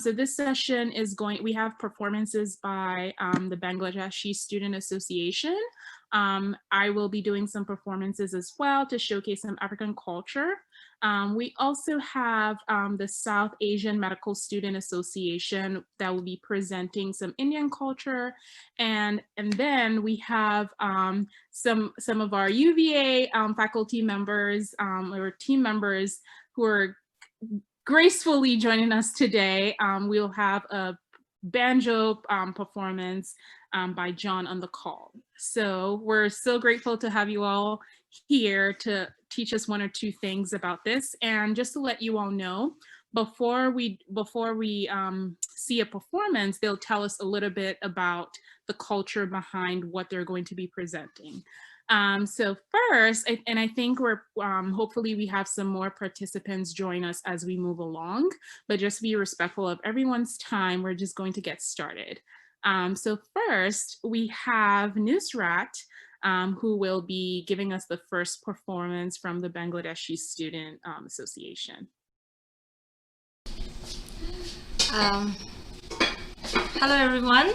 So this session is we have performances by the Bangladeshi Student Association. I will be doing some performances as well to showcase some African culture. We also have the South Asian Medical Student Association that will be presenting some Indian culture. And then we have some of our UVA faculty members or team members who are gracefully joining us today. We'll have a banjo performance by John on the call. So we're so grateful to have you all here to teach us one or two things about this. And just to let you all know, before we see a performance, they'll tell us a little bit about the culture behind what they're going to be presenting. So first, and I think we're hopefully we have some more participants join us as we move along, but just be respectful of everyone's time. We're just going to get started. So first, we have Nusrat, who will be giving us the first performance from the Bangladeshi Student Association. Hello everyone,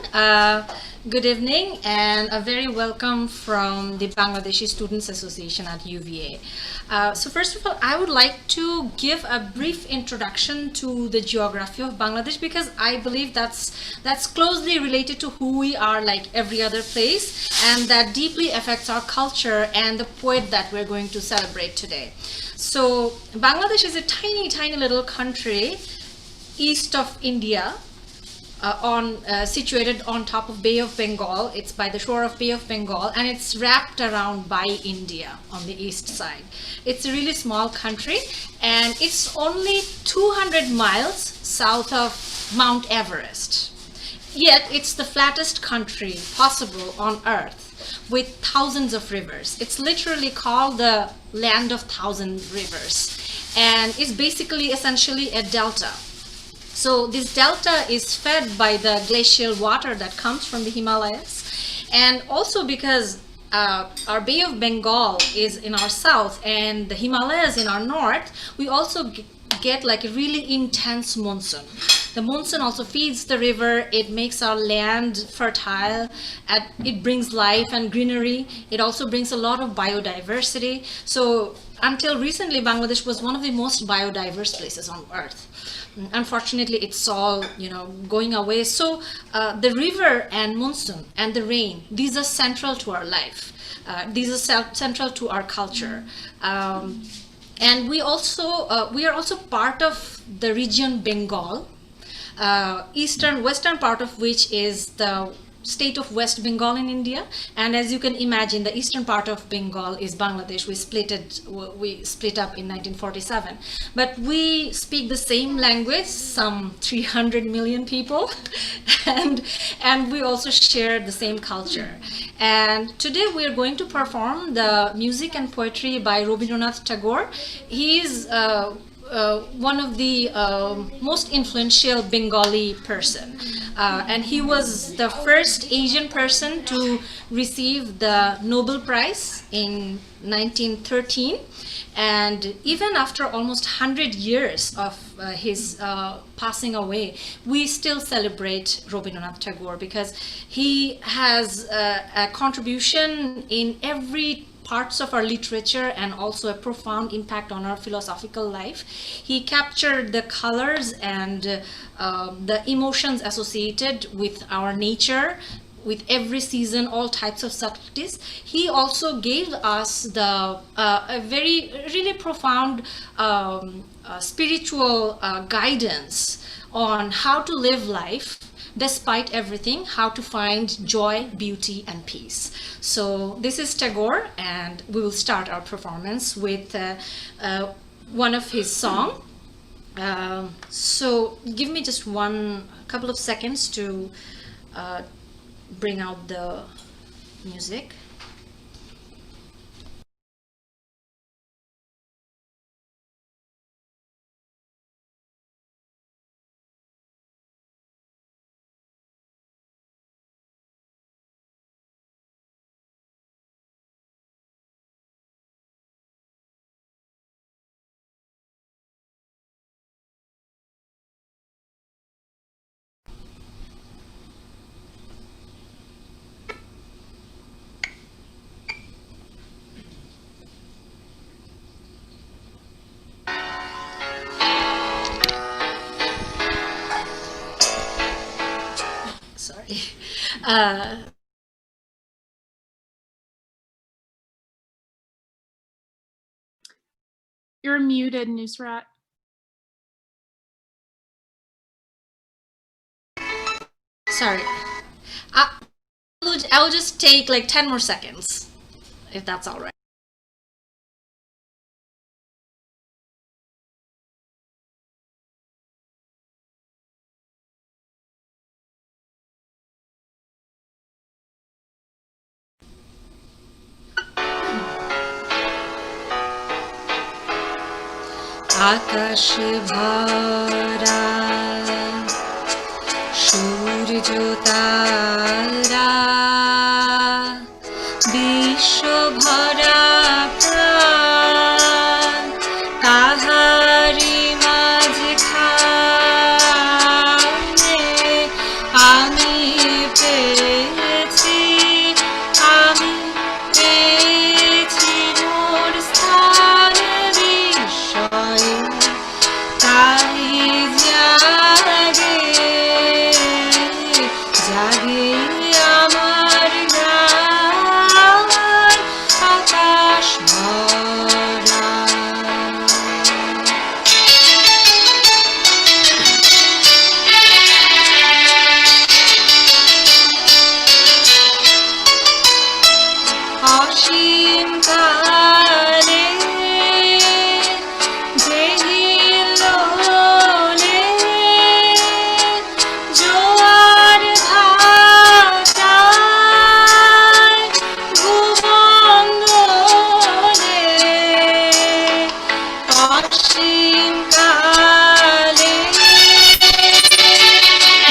good evening and a very welcome from the Bangladeshi Students Association at UVA. So first of all, I would like to give a brief introduction to the geography of Bangladesh because I believe that's closely related to who we are like every other place, and that deeply affects our culture and the poet that we're going to celebrate today. So Bangladesh is a tiny little country east of India, situated on top of Bay of Bengal. It's by the shore of Bay of Bengal, and it's wrapped around by India on the east side. It's a really small country, and it's only 200 miles south of Mount Everest. Yet it's the flattest country possible on earth, with thousands of rivers. It's literally called the land of thousand rivers, and it's basically essentially a delta. So this delta is fed by the glacial water that comes from the Himalayas, and also because our Bay of Bengal is in our south and the Himalayas in our north, we also get like a really intense monsoon. The monsoon also feeds the river, it makes our land fertile, and it brings life and greenery. It also brings a lot of biodiversity. So until recently, Bangladesh was one of the most biodiverse places on earth. Unfortunately, it's all going away. So the river and monsoon and the rain, these are central to our life. These are central to our culture. And we are also part of the region Bengal, western part of which is the state of West Bengal in India, and as you can imagine, the eastern part of Bengal is Bangladesh. We split up in 1947, but we speak the same language, some 300 million people, and we also share the same culture. And today we are going to perform the music and poetry by Rabindranath Tagore. He is one of the most influential Bengali person, and he was the first Asian person to receive the Nobel Prize in 1913. And even after almost 100 years of his passing away, we still celebrate Rabindranath Tagore because he has a contribution in every parts of our literature and also a profound impact on our philosophical life. He captured the colors and the emotions associated with our nature, with every season, all types of subtleties. He also gave us a very really profound spiritual guidance on how to live life despite everything, how to find joy, beauty, and peace. So this is Tagore, and we will start our performance with one of his songs. So give me just couple of seconds to bring out the music. You're muted, Nusrat. Sorry. I'll just take like 10 more seconds, if that's all right. আকাশে ভরা সূর্য তারা বিশ্ব ভরা প্রাণ তাহারি মাঝখানে আমি পেয়েছি মোর স্থান বিস্ময়ে তাই জাগে আমার গান আকাশ ভরা। অসীম কালে যে হিল্লোলে জোয়ার ভাটায় ভুবন দোলে অসীম কালে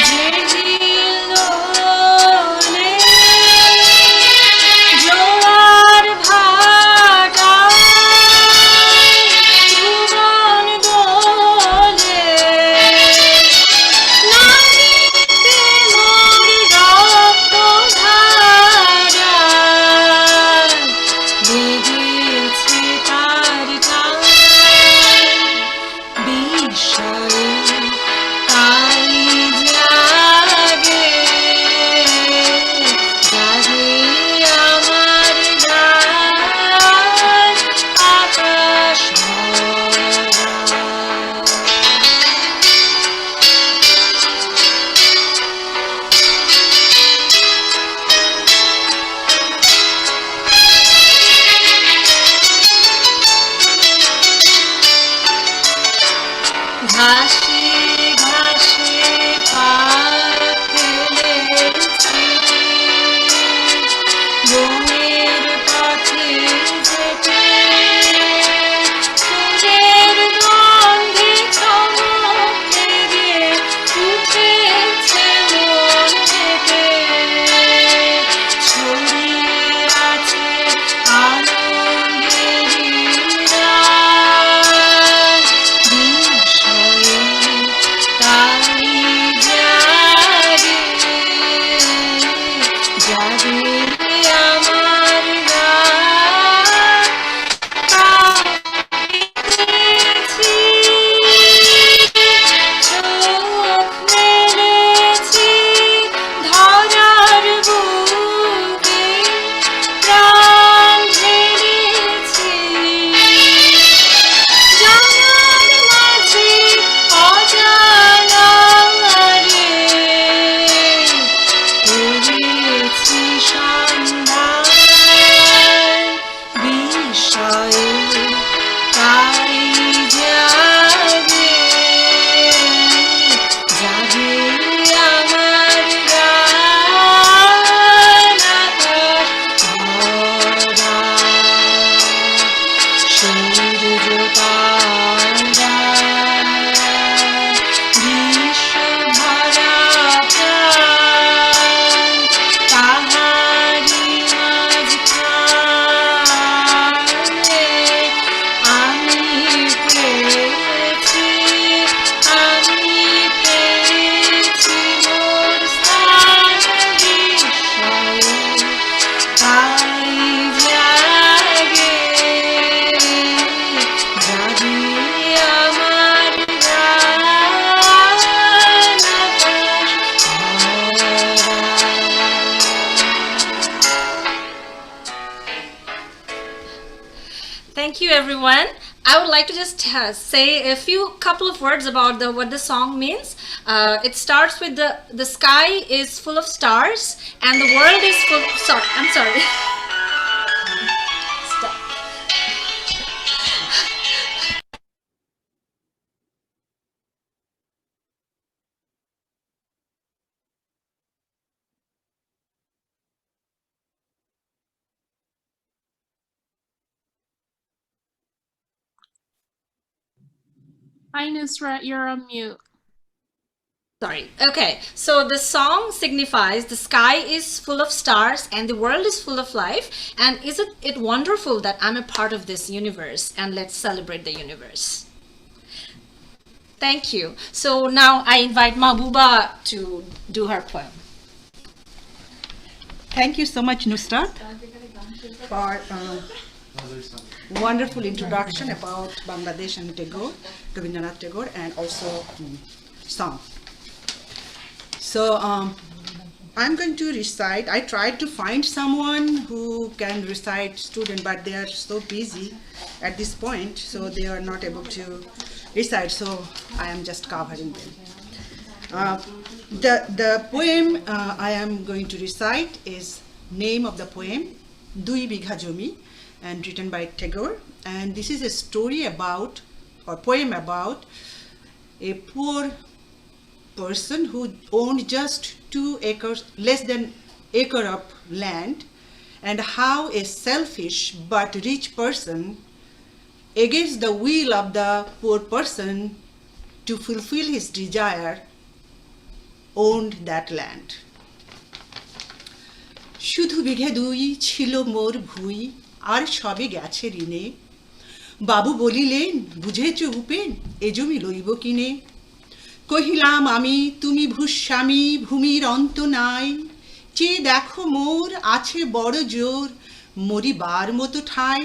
যে হিল্লোলে জোয়ার ভাটায় ভুবন দোলে নাহিতে মোর রক্ত ধারায় লেগেছে তার টান বিস্ময়ে তাই জাগে আমার গান আকাশ ভরা। ঘাসে ঘাসে পা ফেলেছি বনের পথে যেতে ফুলের গন্ধে চমক লেগে উঠেছে মন থেকে ছড়িয়ে আছে আনন্দেরই রাত বিস্ময়ে তাই জাগে আমার গান পেয়েছি চোখ মেলেছি ধরার বুকে প্রাণ ঢেলেছি জানার মাঝে অজানা রে করেছি সন্ধান বিস্ময়ে তাই জাগে আমার গান আকাশ ভরা সূর্য তারা বিশ্ব ভরা প্রাণ তাহারি মাঝখানে আমি পেয়েছি মোর স্থান বিস্ময়ে তাই জাগে everyone. I would like to just say a couple of words about what the song means. It starts with the sky is full of stars and the world is full. Sorry, I'm sorry. Stop. Hi, Nusrat, you're on mute. Sorry. Okay, so the song signifies the sky is full of stars and the world is full of life. And isn't it wonderful that I'm a part of this universe? And let's celebrate the universe. Thank you. So now I invite Mahbuba to do her poem. Thank you so much, Nusrat, for wonderful introduction about Bangladesh and Tagore, Rabindranath Tagore, and also song. So I'm going to recite. I tried to find someone who can recite student, but they are so busy at this point, so they are not able to recite. So I am just covering them. The poem I am going to recite is name of the poem, Dui Bigha Jomi, and written by Tagore. And this is a story about, or poem about, a poor person who owned just 2 acres, less than acre of land, and how a selfish but rich person, against the will of the poor person to fulfill his desire, owned that land. শুধু বিঘে 2 ছিল মোর ভুঁই আর সবে গেছে ঋণে বাবু বলিলেন বুঝেছ উপেন এ জমি লইব কিনে কহিলাম আমি তুমি ভূস্বামী ভূমির অন্ত নাই চেয়ে দেখো মোর আছে বড় জোর মরিবার মতো ঠাই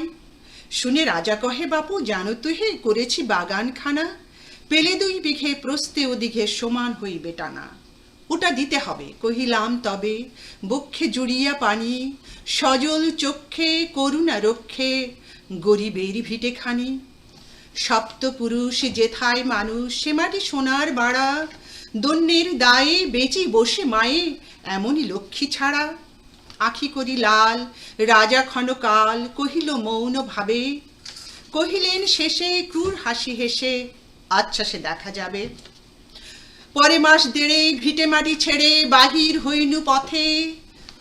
শুনে রাজা কহে বাপু জানো তো হে করেছি বাগানখানা পেলে 2 বিঘে প্রস্থে ওদিকে সমান হইবে টানা ওটা দিতে হবে কহিলাম তবে বক্ষে জুড়িয়া পানি সজল চক্ষে করুণা রক্ষে গরিবের ভিটে খানি সপ্তপুরুষ যেথায় মানুষ সে মাটি সোনার বাড়া দন্যের দায়ে বেচি বসে মায়ে এমনই লক্ষ্মী ছাড়া আখি করি লাল রাজা ক্ষণকাল কহিল মৌন ভাবে কহিলেন শেষে ক্রূর হাসি হেসে আচ্ছা সে দেখা যাবে পরে মাস দেড়ে ভিটে মাটি ছেড়ে বাহির হইনু পথে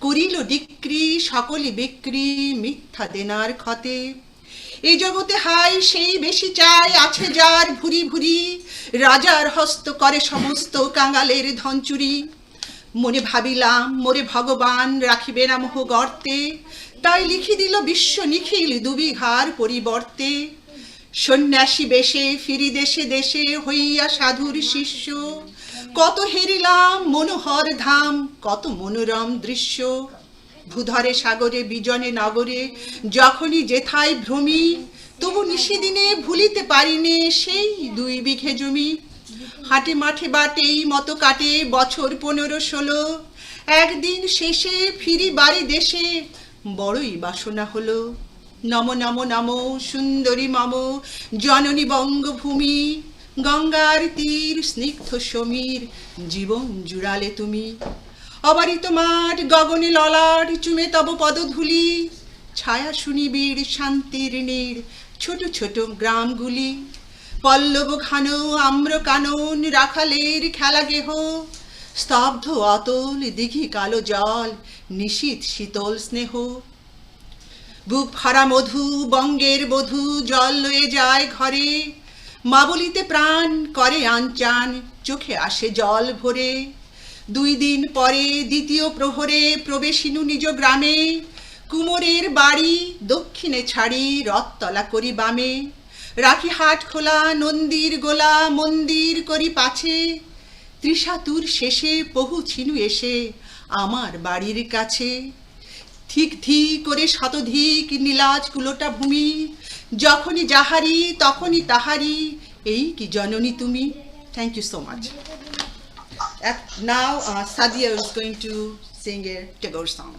করিল ডিক্রি সকলে বিক্রি মিথ্যা দেনার ক্ষতে এই জগতে হাই সেই বেশি চাই আছে যার ভুরি ভুরি রাজার হস্ত করে সমস্ত কাঙালের ধন চুরি মনে ভাবিলাম মোরে ভগবান রাখিবে না মোহ গর্তে তাই লিখি দিল বিশ্ব নিখিল 2 বিঘার পরিবর্তে সন্ন্যাসী বেশে ফিরি দেশে দেশে হইয়া সাধুর শিষ্য কত হেরিলাম মনোহর ধাম কত মনোরম দৃশ্য ভূধরে সাগরে বিজনে নগরে যখনই যেথায় ভ্রমি তবু নিশিদিনে ভুলিতে পারিনে সেই 2 বিঘে জমি হাটে মাঠে বাটেই মতো কাটে বছর 15-16 একদিন শেষে ফিরি বাড়ি দেশে বড়ই বাসনা হলো নম নম নম সুন্দরী মম জননী বঙ্গভূমি গঙ্গার তীর স্নিগ্ধ সমীর জীবন জুড়ালে তুমি অবারিত মাঠ গগনে ললাট চুমে তব পদধূলি ছায়া শুনিবির শান্তির নীড় ছোট ছোট গ্রামগুলি পল্লব ঘান আম্র কানন রাখালের খেলা গেহ স্তব্ধ অতল দিঘি কালো জল নিশীথ শীতল স্নেহ বুক ভরা মধু বঙ্গের বধূ জল লয়ে যায় ঘরে মা বলিতে প্রাণ করে আনচান চোখে আসে জল ভরে 2 দিন পরে দ্বিতীয় প্রহরে প্রবেশিনু নিজ গ্রামে কুমোরের বাড়ি দক্ষিণে ছাড়ি রথতলা করি বামে রাখি হাট খোলা নন্দীর গোলা মন্দির করি পাছে ত্রিশাতুর শেষে পহুছিনু এসে আমার বাড়ির কাছে ঠিক ধি করে শতধিক নীলাজ কুলোটা ভূমি যখনই যাহারি তখনই তাহারি এই কি জননী তুমি thank you so much now Sadia is going to sing a Tagore song.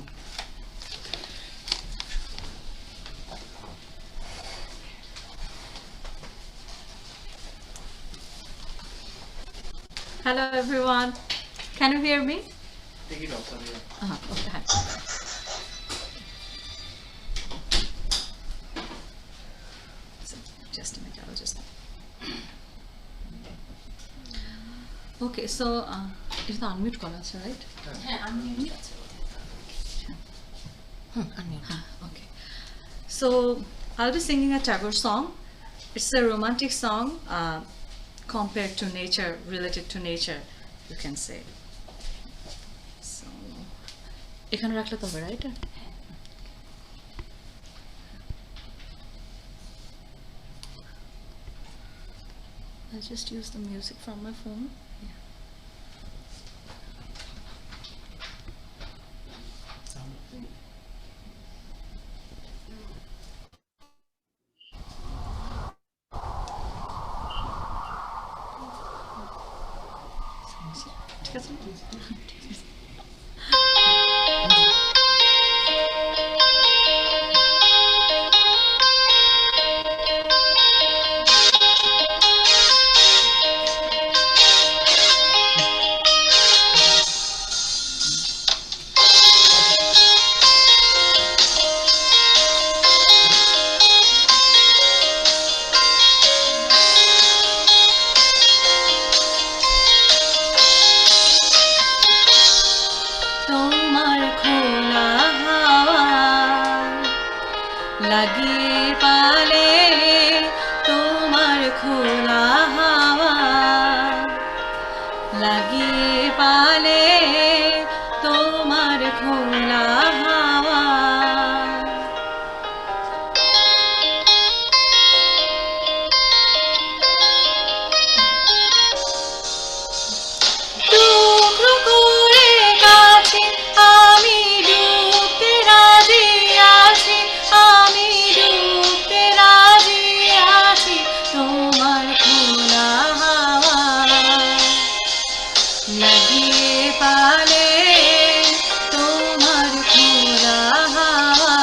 Hello everyone. Can you hear me? Take it off, sorry. Okay. Hi. So, just a minute, I'll just. Okay, so it's the unmute call answer, right? unmute. Unmute. Okay. So I'll be singing a Tagore song. It's a romantic song compared to nature, related to nature, you can say. So, এখানে রাখলে তো হবে, right? I'll just use the music from my phone. Yeah. ঠিক আছে? তোমার খোলা হাওয়া লাগিয়ে পালে, তোমার খোলা হাওয়া লাগিয়ে পালে, তোমার খোলা হাওয়া টুকরো করে কাছে আমি ডুবতে রাজি আছি, আমি ডুবতে রাজি আছি, তোমার খোলা হাওয়া লাগিয়ে পালে, তোমার খোলা হাওয়া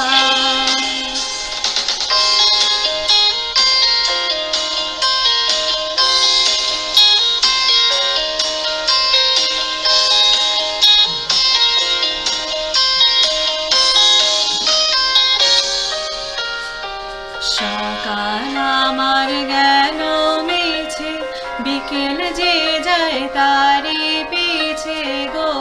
সকাল আমার গেল মিছে, বিকেল যে যায় তারি পিছে গো,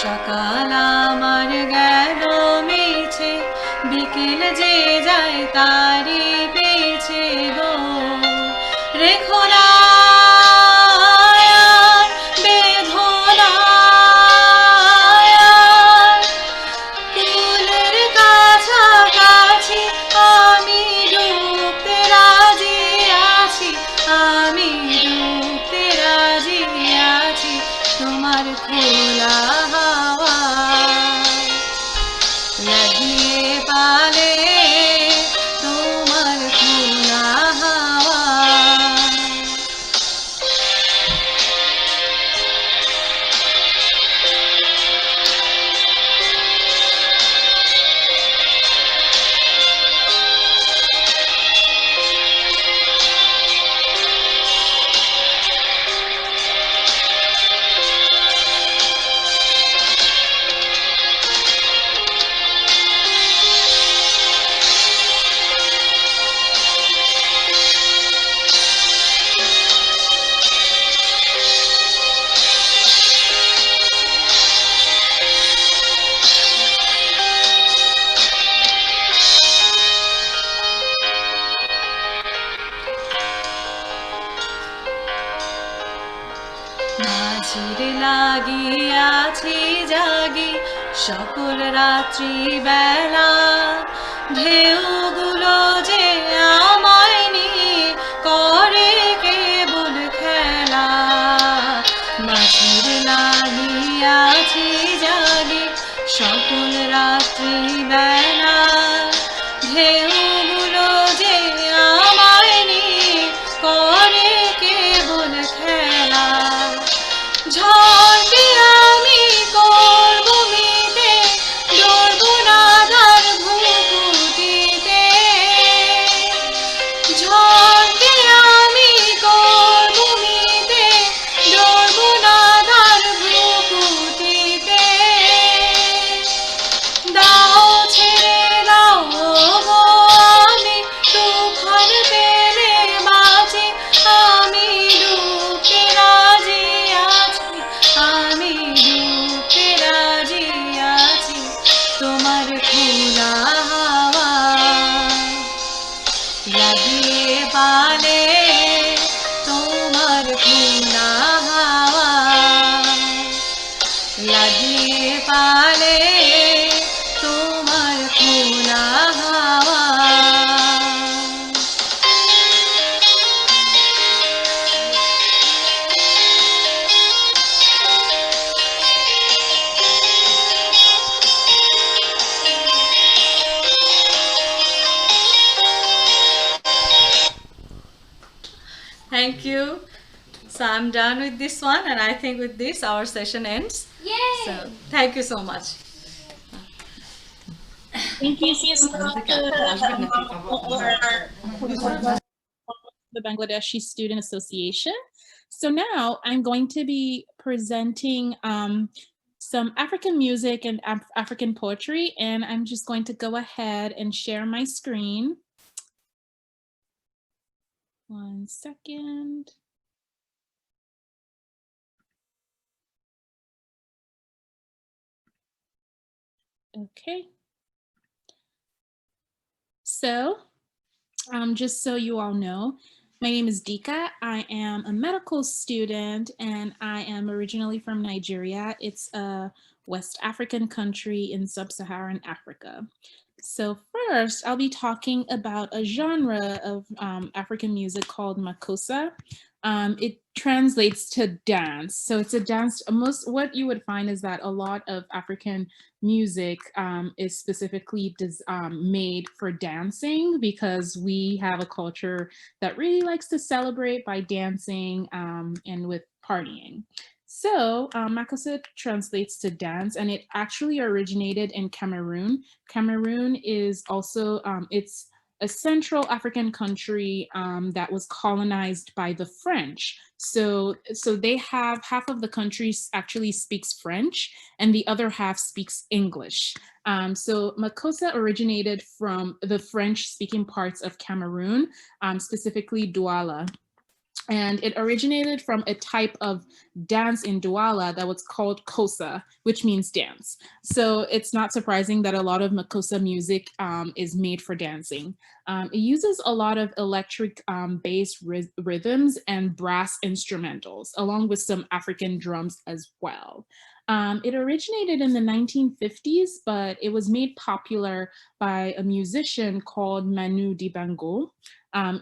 সকাল আমার গেল মিছে, বিকেল যে যায় তারি পিছে গো, রেখো না আর বেঁধো না আর, কুলের কাছাকাছি আমি ডুবতে রাজি আছি, আমি ডুবতে রাজি আছি, তোমার খোলা হাওয়া লাগিয়ে পালে, তোমার খোলা হাওয়া মাঝির লাগিয়াছি জাগি সকল রাত্রি বেলা, ঢেউগুলো যে আমায় নিয়ে করে কেবল খেলা, মাঝির লাগিয়াছি জাগি সকল রাত্রি বেলা, ঢেউগুলো যে আমায় নিয়ে করে কেবল খেলা, ঝড়কে আমি করব মিতে, ডরব না তার ভুকুটিতে, লাগিয়ে পালে তোমার খুনা হাওয়া লাগিয়ে পালে তোমার খুনা হাওয়া Thank you. So I'm done with this one, and I think with this our session ends. Yay! So thank you so much. Thank you so much the Bangladeshi Student Association. So now I'm going to be presenting some African music and African poetry, and I'm just going to go ahead and share my screen. 1 second. Okay. So, just so you all know, my name is Dika. I am a medical student and I am originally from Nigeria. It's a West African country in sub-Saharan Africa. So first, I'll be talking about a genre of African music called makossa. It translates to dance. So it's a dance. What you would find is that a lot of African music is specifically made for dancing because we have a culture that really likes to celebrate by dancing and with partying. So makossa translates to dance, and it actually originated in Cameroon. Cameroon is also, it's a Central African country that was colonized by the French. So they have, half of the country actually speaks French and the other half speaks English. So makossa originated from the French speaking parts of Cameroon, specifically Douala. And it originated from a type of dance in Douala that was called kossa, which means dance. So it's not surprising that a lot of makossa music is made for dancing. It uses a lot of electric bass rhythms and brass instrumentals, along with some African drums as well. It originated in the 1950s, but it was made popular by a musician called Manu Dibango.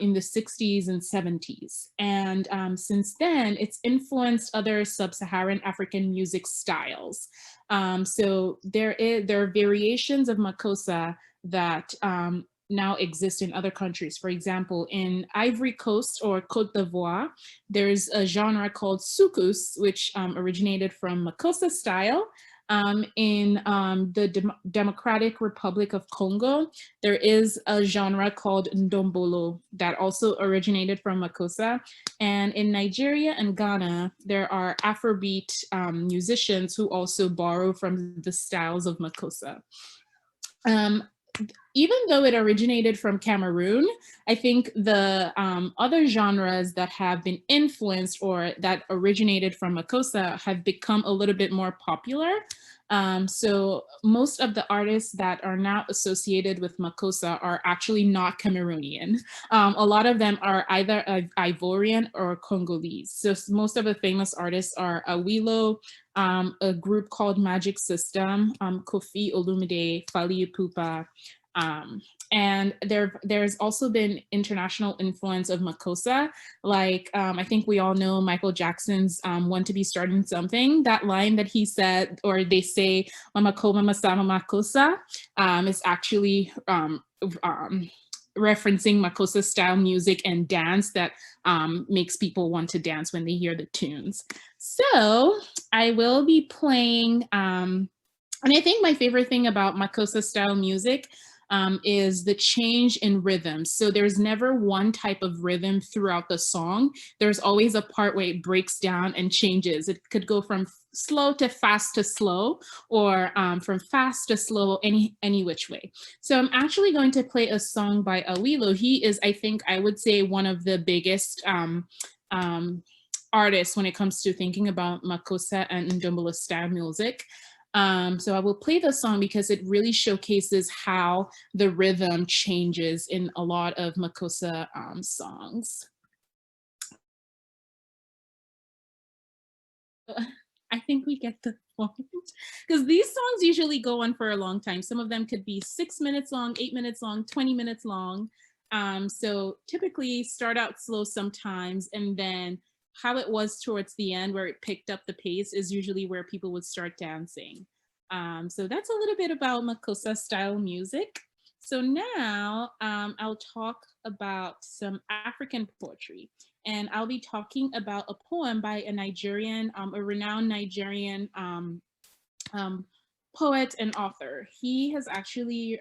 In the 60s and 70s. And since then, it's influenced other sub-Saharan African music styles. So there are variations of makossa that now exist in other countries. For example, in Ivory Coast or Côte d'Ivoire, there's a genre called soukous, which originated from makossa style. In the Democratic Republic of Congo, there is a genre called ndombolo that also originated from makossa. And in Nigeria and Ghana, there are Afrobeat musicians who also borrow from the styles of makossa. Even though it originated from Cameroon, I think the other genres that have been influenced or that originated from makossa have become a little bit more popular. So most of the artists that are now associated with makossa are actually not Cameroonian. A lot of them are either Ivorian or Congolese. So most of the famous artists are Awilo, a group called Magic System, Kofi Olumide, Fally Ipupa, and there's also been international influence of makossa. Like, I think we all know Michael Jackson's Want to Be Starting Something. That line that he said, or they say, Mama ko mama sama makossa, is actually referencing makossa style music and dance that makes people want to dance when they hear the tunes. So I will be playing, and I think my favorite thing about makossa style music is the change in rhythm. So there's never one type of rhythm throughout the song. There's always a part where it breaks down and changes. It could go from slow to slow, or from fast to slow, any which way. So I'm actually going to play a song by Awilo. He is, I think, I would say, one of the biggest artists when it comes to thinking about makossa and ndombolo style music. So I will play the song because it really showcases how the rhythm changes in a lot of Makossa songs. I think we get the point, because these songs usually go on for a long time. Some of them could be 6 minutes long, 8 minutes long, 20 minutes long. So typically start out slow sometimes, and then how it was towards the end where it picked up the pace is usually where people would start dancing. So that's a little bit about Makossa style music. So now I'll talk about some African poetry. And I'll be talking about a poem by a Nigerian, a renowned Nigerian poet and author. He has actually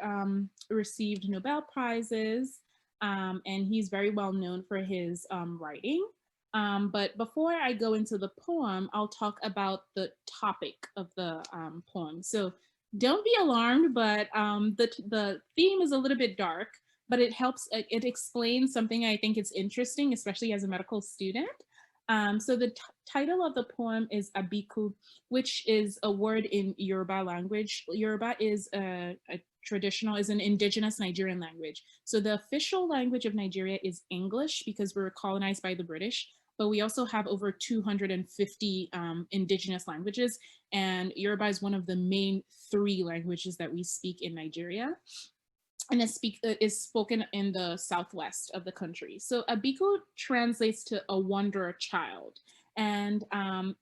received Nobel Prizes, and he's very well known for his writing. But before I go into the poem, I'll talk about the topic of the poem. So don't be alarmed, but the theme is a little bit dark, but it helps, it explains something I think is interesting, especially as a medical student. So the title of the poem is Abiku, which is a word in Yoruba language. Yoruba is an indigenous Nigerian language. So the official language of Nigeria is English because we were colonized by the British, but we also have over 250 indigenous languages, and Yoruba is one of the main 3 languages that we speak in Nigeria, and is spoken in the southwest of the country. So Abiku translates to a wanderer child, and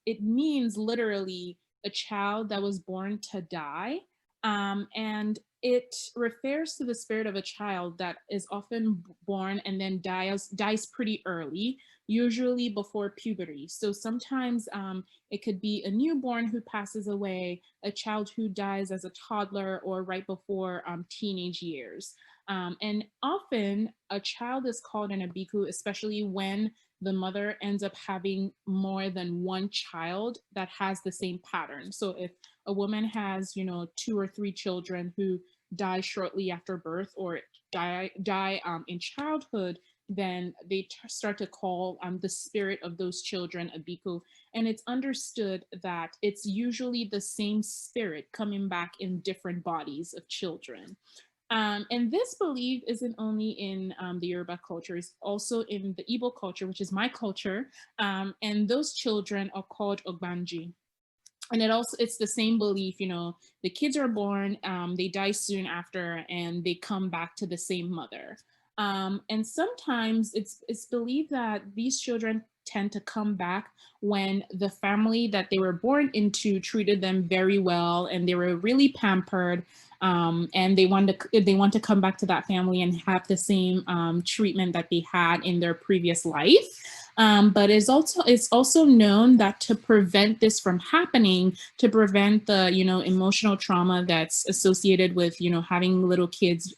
it means literally a child that was born to die. And it refers to the spirit of a child that is often born and then dies pretty early, usually before puberty. So sometimes it could be a newborn who passes away, a child who dies as a toddler, or right before teenage years. And often a child is called an abiku, especially when the mother ends up having more than one child that has the same pattern. So if a woman has, 2 or 3 children who die shortly after birth or die in childhood, then they start to call the spirit of those children abiku. And it's understood that it's usually the same spirit coming back in different bodies of children. And this belief isn't only in the Yoruba culture, it's also in the Igbo culture, which is my culture. And those children are called Ogbanji. And it's the same belief, the kids are born, they die soon after, and they come back to the same mother. And sometimes it's believed that these children tend to come back when the family that they were born into treated them very well and they were really pampered, and they want to come back to that family and have the same treatment that they had in their previous life. But it's also known that to prevent this from happening, to prevent the emotional trauma that's associated with having little kids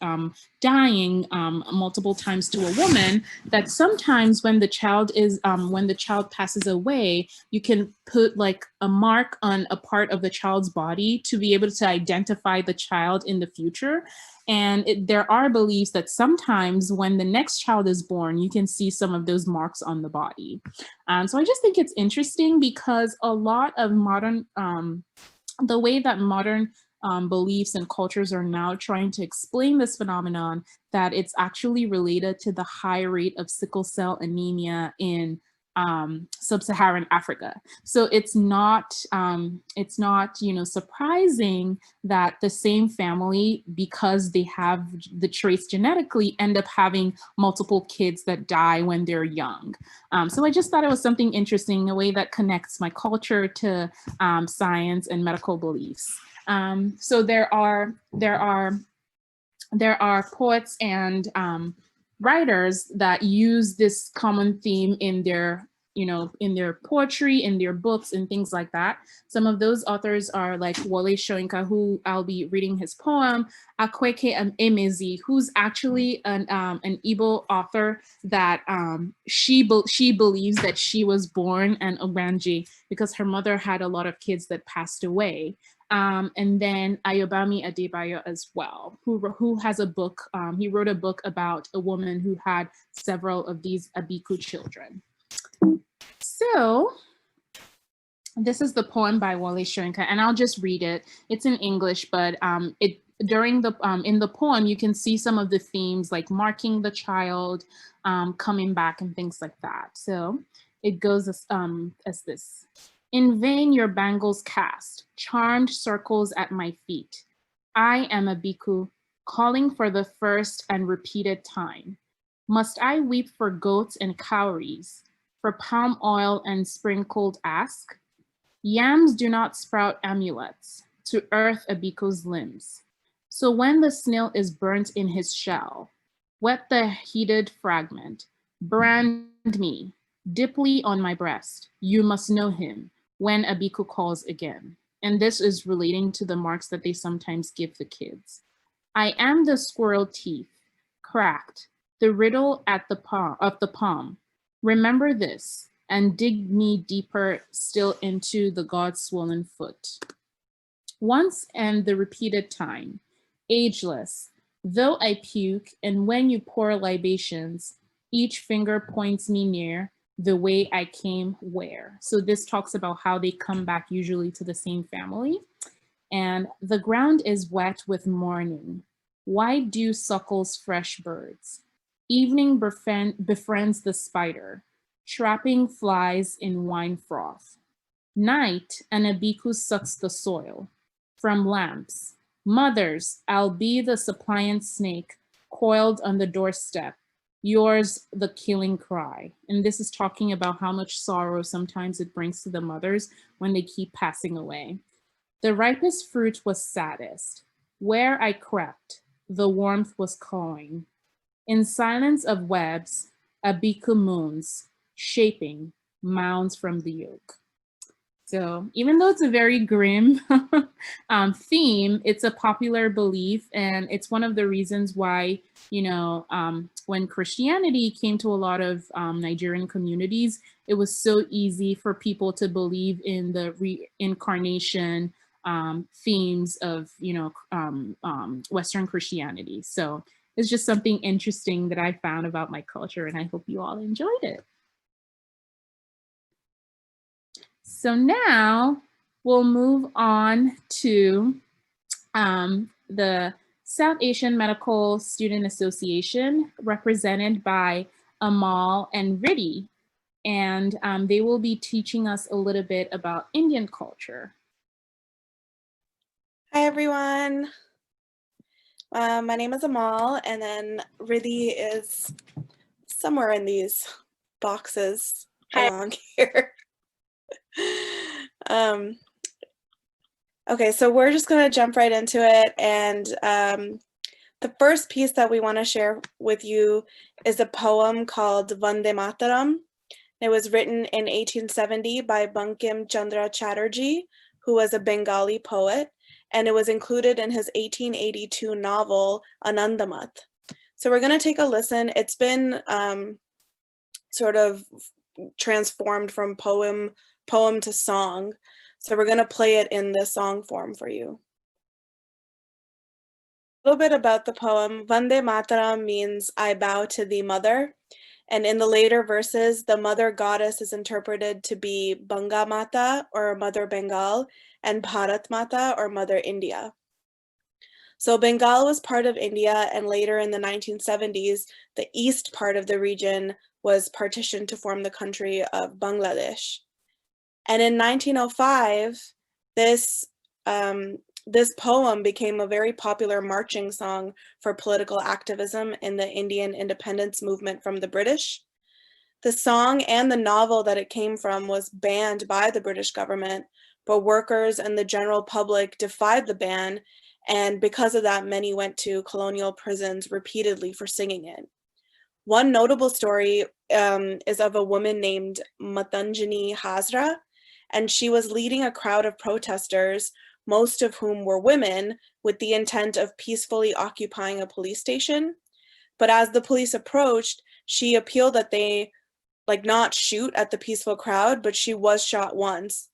dying multiple times to a woman, that sometimes when the child passes away, you can put like a mark on a part of the child's body to be able to identify the child in the future. And there are beliefs that sometimes when the next child is born, you can see some of those marks on the body. So I just think it's interesting because a lot of modern, the way that modern beliefs and cultures are now trying to explain this phenomenon, that it's actually related to the high rate of sickle cell anemia in sub-Saharan Africa. So it's not surprising that the same family, because they have the traits genetically, end up having multiple kids that die when they're young. So I just thought it was something interesting, a way that connects my culture to science and medical beliefs. So there are poets and writers that use this common theme in their poetry, in their books and things like that. Some of those authors are like Wole Soyinka, who I'll be reading his poem, Akweke Emezi, who's actually an Igbo author that she believes that she was born an Ogbanji because her mother had a lot of kids that passed away. And then Ayobami Adebayo as well, who has a book. He wrote a book about a woman who had several of these Abiku children. So This is the poem by Wale Soyinka, and I'll just read it. It's in English, but it during the in the poem you can see some of the themes like marking the child, coming back, and things like that. So it goes as this: In vain your bangles cast, charmed circles at my feet. I am a bhikkhu, calling for the first and repeated time. Must I weep for goats and cowries, for palm oil and sprinkled ask? Yams do not sprout amulets to earth a bhikkhu's limbs. So when the snail is burnt in his shell, wet the heated fragment, brand me, deeply on my breast. You must know him when a bhikkhu calls again. And this is relating to the marks that they sometimes give the kids. I am the squirrel teeth, cracked, the riddle at the palm. Remember this, and dig me deeper still into the God-swollen foot. Once and the repeated time, ageless, though I puke, and when you pour libations, each finger points me near the way I came where. So this talks about how they come back usually to the same family. And the ground is wet with morning. Why dew suckles fresh birds? Evening befriends the spider, trapping flies in wine froth. Night, and a bhikkhu sucks the soil from lamps. Mothers, I'll be the suppliant snake coiled on the doorstep, yours the killing cry. And this is talking about how much sorrow sometimes it brings to the mothers when they keep passing away. The ripest fruit was saddest. Where I crept, the warmth was cawing. In silence of webs, a bhikkhu moons, shaping mounds from the yoke. So even though it's a very grim theme, it's a popular belief, and it's one of the reasons why, when Christianity came to a lot of Nigerian communities, it was so easy for people to believe in the reincarnation themes of, Western Christianity. So it's just something interesting that I found about my culture, and I hope you all enjoyed it. So now we'll move on to the South Asian Medical Student Association, represented by Amal and Riddhi, and they will be teaching us a little bit about Indian culture. Hi, everyone. My name is Amal, and then Riddhi is somewhere in these boxes along here. Okay, so we're just going to jump right into it, and the first piece that we want to share with you is a poem called Vande Mataram. It was written in 1870 by Bankim Chandra Chatterjee, who was a Bengali poet, and it was included in his 1882 novel Anandamath. So we're going to take a listen. It's been sort of transformed from poem to song. So we're going to play it in the song form for you. A little bit about the poem. Vande Mataram means I bow to thee, mother. And in the later verses, the mother goddess is interpreted to be Banga Mata, or Mother Bengal, and Bharat Mata, or Mother India. So Bengal was part of India, and later in the 1970s, the east part of the region was partitioned to form the country of Bangladesh. And in 1905, this poem became a very popular marching song for political activism in the Indian independence movement from the British. The song and the novel that it came from was banned by the British government, but workers and the general public defied the ban, and because of that, many went to colonial prisons repeatedly for singing it. One notable story is of a woman named Matanjani Hazra, and she was leading a crowd of protesters, most of whom were women, with the intent of peacefully occupying a police station. But as the police approached, she appealed that they not shoot at the peaceful crowd, but she was shot once.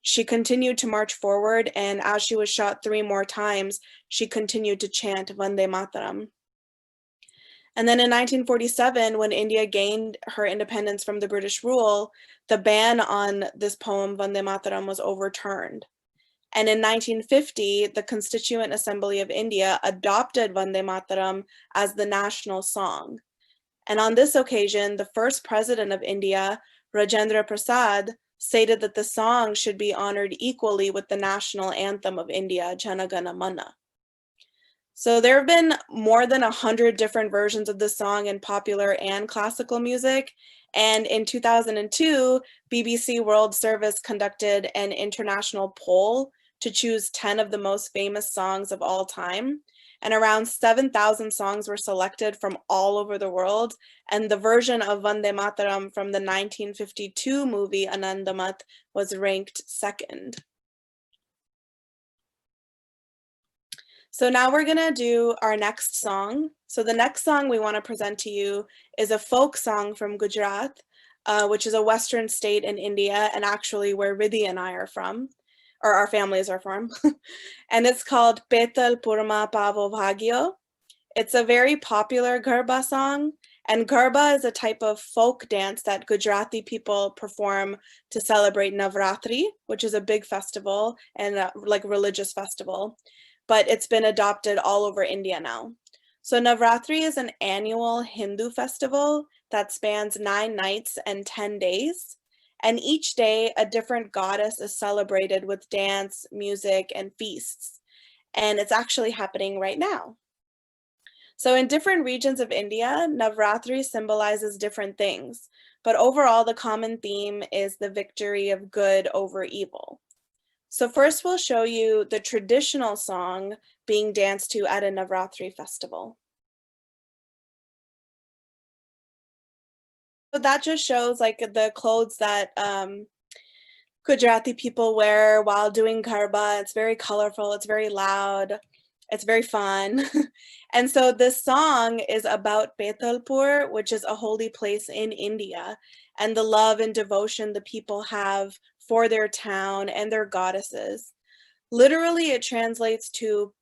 She continued to march forward, and as she was shot 3 more times, she continued to chant Vande Mataram. And then in 1947, when India gained her independence from the British rule, the ban on this poem, Vande Mataram, was overturned. And in 1950, the Constituent Assembly of India adopted Vande Mataram as the national song. And on this occasion, the first president of India, Rajendra Prasad, stated that the song should be honored equally with the national anthem of India, Jana Gana Mana. So there have been more than 100 different versions of this song in popular and classical music. And in 2002, BBC World Service conducted an international poll to choose 10 of the most famous songs of all time. And around 7,000 songs were selected from all over the world. And the version of Vande Mataram from the 1952 movie Anandamath was ranked second. So now we're gonna do our next song. So the next song we wanna present to you is a folk song from Gujarat, which is a Western state in India, and actually where Riddhi and I are from, or our families are from. And it's called Petal Purma Pavo Bhagyo. It's a very popular Garba song, and Garba is a type of folk dance that Gujarati people perform to celebrate Navratri, which is a big festival and like religious festival. But it's been adopted all over India now. So Navratri is an annual Hindu festival that spans 9 nights and 10 days. And each day, a different goddess is celebrated with dance, music, and feasts. And it's actually happening right now. So in different regions of India, Navratri symbolizes different things. But overall, the common theme is the victory of good over evil. So first we'll show you the traditional song being danced to at a Navratri festival. So that just shows like the clothes that Gujarati people wear while doing Garba. It's very colorful, it's very loud, it's very fun. And so this song is about Betalpur, which is a holy place in India, and the love and devotion the people have for their town and their goddesses. Literally, it translates to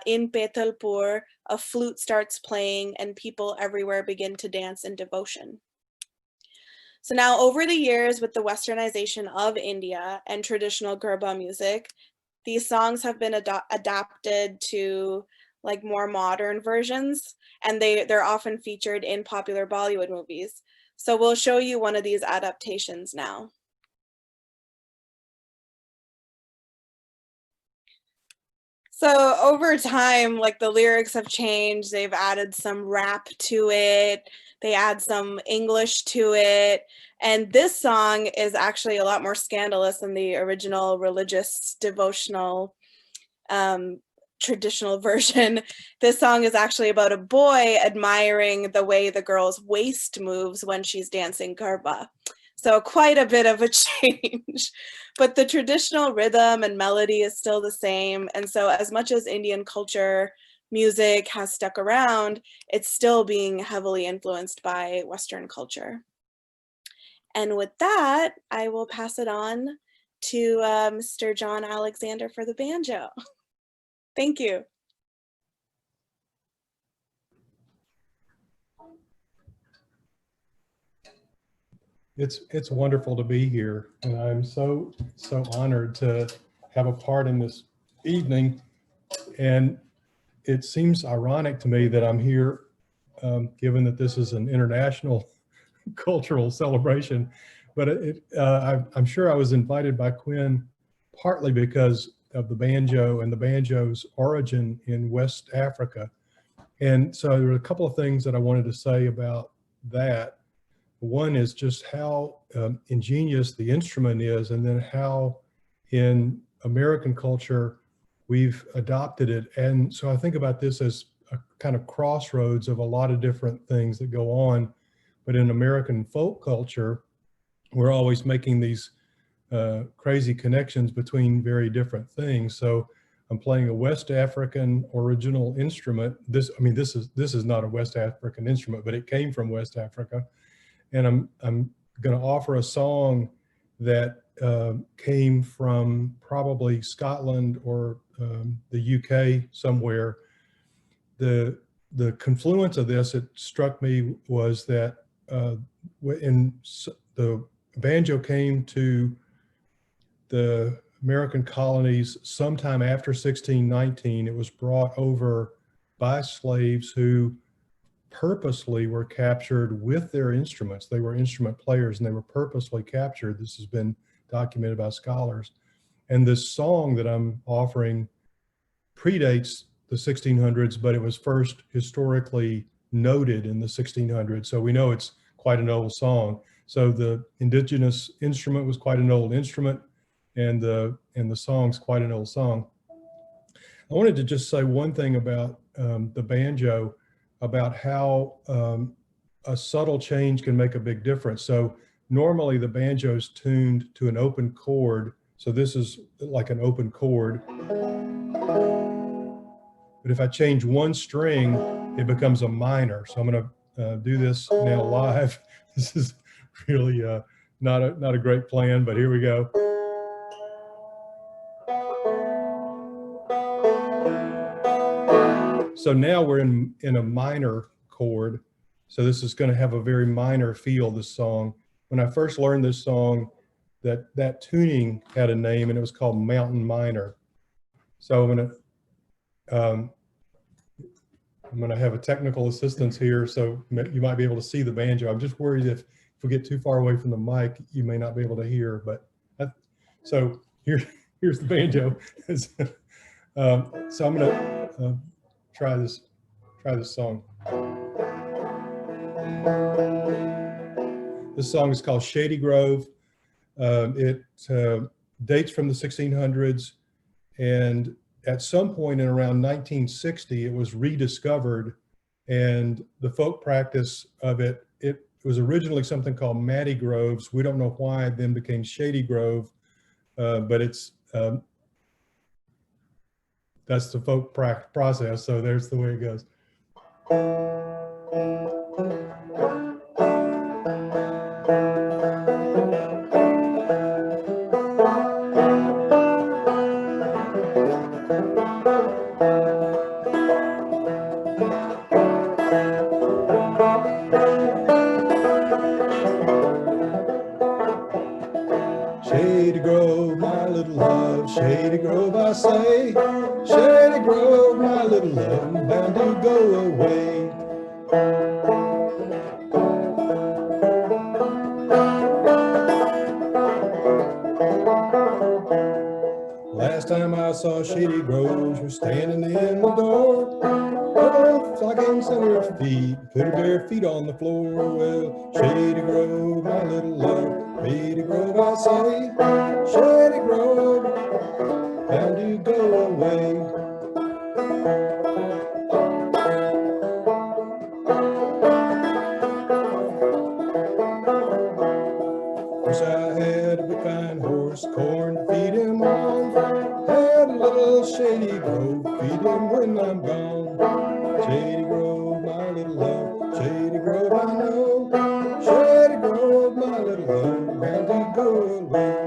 in Betalpur, a flute starts playing and people everywhere begin to dance in devotion. So now over the years with the westernization of India and traditional Garba music, these songs have been adapted to like more modern versions, and they're often featured in popular Bollywood movies. So we'll show you one of these adaptations now. So over time, like the lyrics have changed, they've added some rap to it, they add some English to it, and this song is actually a lot more scandalous than the original religious, devotional, traditional version. This song is actually about a boy admiring the way the girl's waist moves when she's dancing Garba. So quite a bit of a change, but the traditional rhythm and melody is still the same. And so as much as Indian culture, music has stuck around, it's still being heavily influenced by Western culture. And with that, I will pass it on to Mr. John Alexander for the banjo. Thank you. It's wonderful to be here, and I'm so honored to have a part in this evening. And it seems ironic to me that I'm here, given that this is an international cultural celebration. But I'm sure I was invited by Quinn partly because of the banjo and the banjo's origin in West Africa. And so there were a couple of things that I wanted to say about that. One is just how ingenious the instrument is, and then how in American culture we've adopted it. And so I think about this as a kind of crossroads of a lot of different things that go on. But in American folk culture, we're always making these crazy connections between very different things. So I'm playing a West African original instrument. This is not a West African instrument, but it came from West Africa. And I'm going to offer a song that came from probably Scotland or the UK somewhere. The the confluence of this, it struck me, was that when the banjo came to the American colonies sometime after 1619, it was brought over by slaves who purposely were captured with their instruments. They were instrument players and they were purposely captured. This has been documented by scholars. And this song that I'm offering predates the 1600s, but it was first historically noted in the 1600s. So we know it's quite an old song. So the indigenous instrument was quite an old instrument, and the song's quite an old song. I wanted to just say one thing about the banjo, about how a subtle change can make a big difference. So normally the banjo is tuned to an open chord. So this is like an open chord. But if I change one string, it becomes a minor. So I'm going to do this now live. This is really not a great plan, but here we go. So now we're in a minor chord. So this is going to have a very minor feel, this song. When I first learned this song, that tuning had a name, and it was called Mountain Minor. So I'm going to have a technical assistance here, so you might be able to see the banjo. I'm just worried if we get too far away from the mic, you may not be able to hear. But so here's the banjo. So I'm going to try this song. This song is called Shady Grove. It dates from the 1600s, and at some point in around 1960, it was rediscovered, and the folk practice of it was originally something called Matty Groves. We don't know why it then became Shady Grove, but it's that's the folk process. So there's the way it goes. Shady Grove, my little love, Shady Grove, I say. Shady Grove, my little love, I'm bound to go away. Last time I saw Shady Grove, she was standing in the door. Both stockings under her feet, put her bare feet on the floor. Well, Shady Grove, my little love, Shady Grove, I say. Shady Grove, bound to go away. Wish I had a big fine horse, corn to feed him on. Had a little Shady Grove, feed him when I'm gone. Shady Grove, my little love, Shady Grove, I know. Shady Grove, my little love, bound to go away.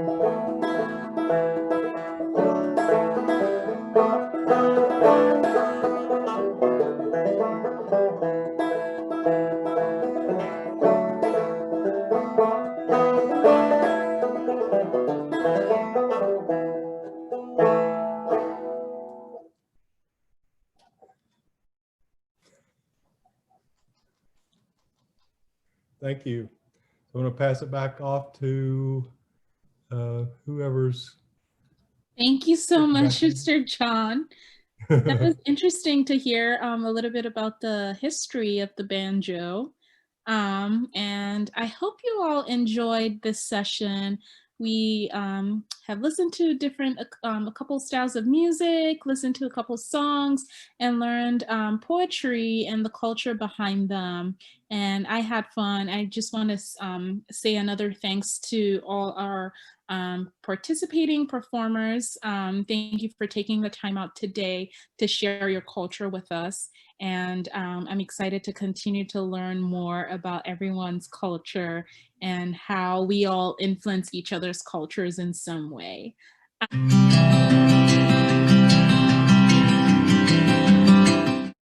Thank you. I'm going to pass it back off to whoever's. Thank you so much, Mr. John. That was interesting to hear a little bit about the history of the banjo. And I hope you all enjoyed this session. We have listened to a couple styles of music, listened to a couple songs, and learned poetry and the culture behind them. And I had fun. I just want to say another thanks to all our participating performers. Thank you for taking the time out today to share your culture with us. And I'm excited to continue to learn more about everyone's culture and how we all influence each other's cultures in some way.